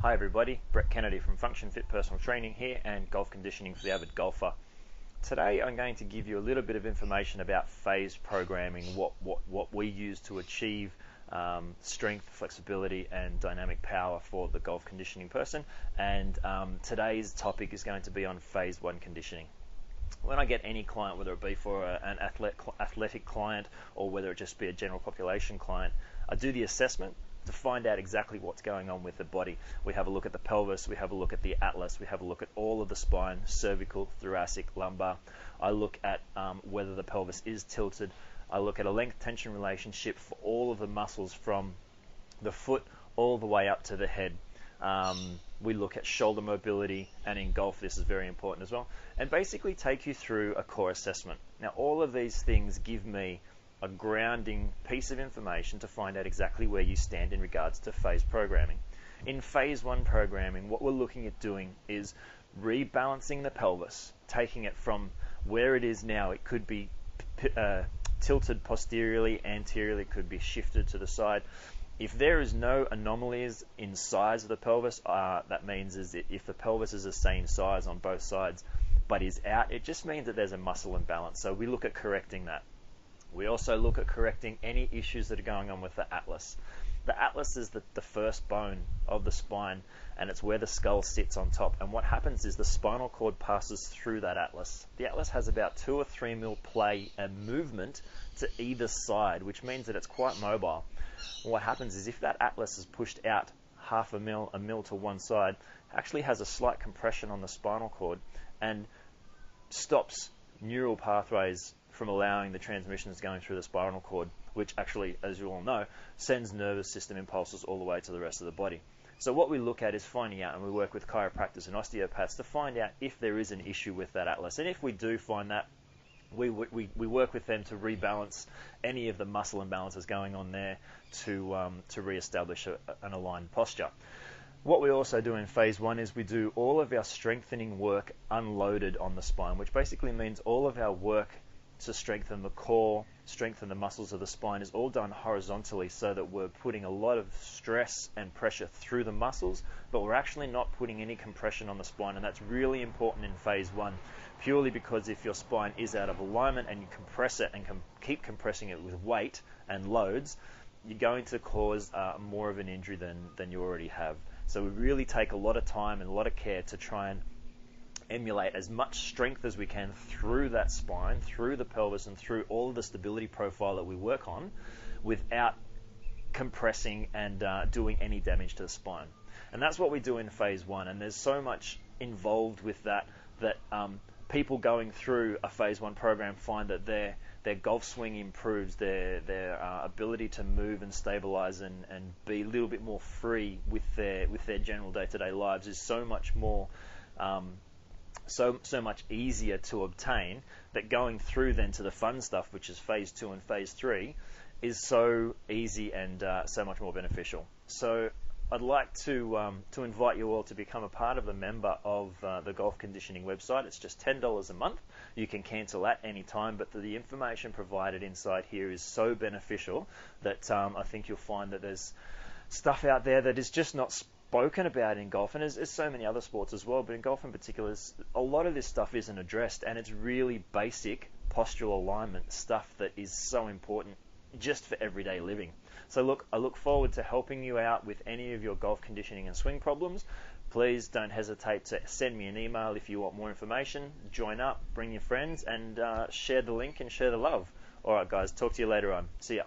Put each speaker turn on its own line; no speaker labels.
Hi everybody, Bret Kennedy from Function Fit Personal Training here and golf conditioning for the avid golfer. Today I'm going to give you a little bit of information about phase programming, what we use to achieve strength, flexibility and dynamic power for the golf conditioning person, and today's topic is going to be on phase 1 conditioning. When I get any client, whether it be for an athletic client or whether it just be a general population client, I do the assessment to find out exactly what's going on with the body. We have a look at the pelvis, we have a look at the atlas, we have a look at all of the spine, cervical, thoracic, lumbar. I look at whether the pelvis is tilted. I look at a length-tension relationship for all of the muscles from the foot all the way up to the head. We look at shoulder mobility, and in golf this is very important as well, and basically take you through a core assessment. Now all of these things give me a grounding piece of information to find out exactly where you stand in regards to phase programming. In phase 1 programming, what we're looking at doing is rebalancing the pelvis, taking it from where it is now. It could be tilted posteriorly, anteriorly, it could be shifted to the side. If there is no anomalies in size of the pelvis, that means is that if the pelvis is the same size on both sides but is out, it just means that there's a muscle imbalance. So we look at correcting that. We also look at correcting any issues that are going on with the atlas. The atlas is the first bone of the spine, and it's where the skull sits on top. And what happens is the spinal cord passes through that atlas. The atlas has about 2 or 3 mil play and movement to either side, which means that it's quite mobile. What happens is if that atlas is pushed out half a mil to one side, it actually has a slight compression on the spinal cord and stops neural pathways from allowing the transmissions going through the spinal cord, which actually, as you all know, sends nervous system impulses all the way to the rest of the body. So what we look at is finding out, and we work with chiropractors and osteopaths to find out if there is an issue with that atlas. And if we do find that, we work with them to rebalance any of the muscle imbalances going on there to re-establish an aligned posture. What we also do in phase 1 is we do all of our strengthening work unloaded on the spine, which basically means all of our work to strengthen the core, strengthen the muscles of the spine is all done horizontally, so that we're putting a lot of stress and pressure through the muscles, but we're actually not putting any compression on the spine. And that's really important in phase 1, purely because if your spine is out of alignment and you compress it and keep compressing it with weight and loads, you're going to cause more of an injury than you already have. So we really take a lot of time and a lot of care to try and emulate as much strength as we can through that spine, through the pelvis, and through all of the stability profile that we work on, without compressing and doing any damage to the spine. And that's what we do in phase 1, and there's so much involved with that people going through a phase 1 program find that their golf swing improves, their ability to move and stabilize and be a little bit more free with their general day-to-day lives is so much more so much easier to obtain, that going through then to the fun stuff, which is phase 2 and phase 3, is so easy and so much more beneficial. So I'd like to invite you all to become a part of a member of the golf conditioning website. It's just $10 a month. You can cancel at any time, but the information provided inside here is so beneficial that I think you'll find that there's stuff out there that is just not spoken about in golf, and there's so many other sports as well, but in golf in particular, a lot of this stuff isn't addressed, and it's really basic postural alignment stuff that is so important just for everyday living. So look, I look forward to helping you out with any of your golf conditioning and swing problems. Please don't hesitate to send me an email if you want more information. Join up, bring your friends, and share the link and share the love. Alright guys, talk to you later on. See ya.